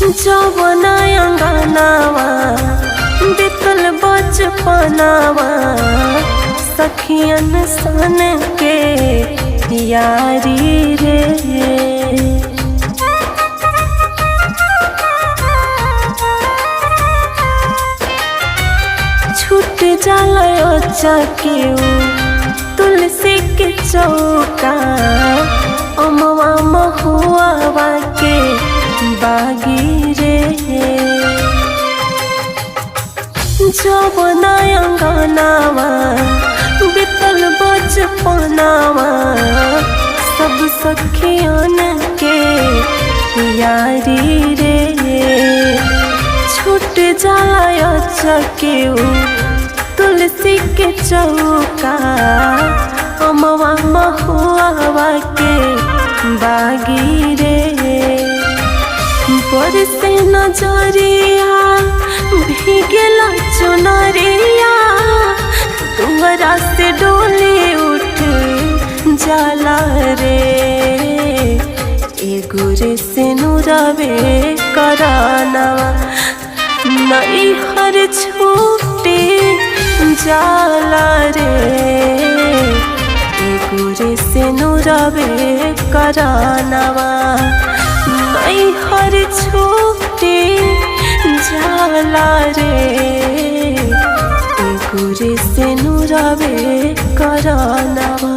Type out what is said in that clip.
जवना अंगनावा बीतल बचपनावा सखियन सन के यारी रे। छूट जाला चकेऊ तुलसी के चौका अमवा महुआ के बागी रे। जवना अंगनावा बीतल बचपनावा सब सखियन के यारी रे। छूट जाला चकेऊ तुलसी के चौका अमवा महुआ के बागी रे। बरसे नजरिया भीगला चुनरिया तुहरा से डोली उठ जाला रे। एगो रे से नुरवे करानवा नई हर छूटे जाला रे। एगो रे से नुरवे करानवा नई हर छूटे जाला रे। एगो रे से नुरवे करानवा।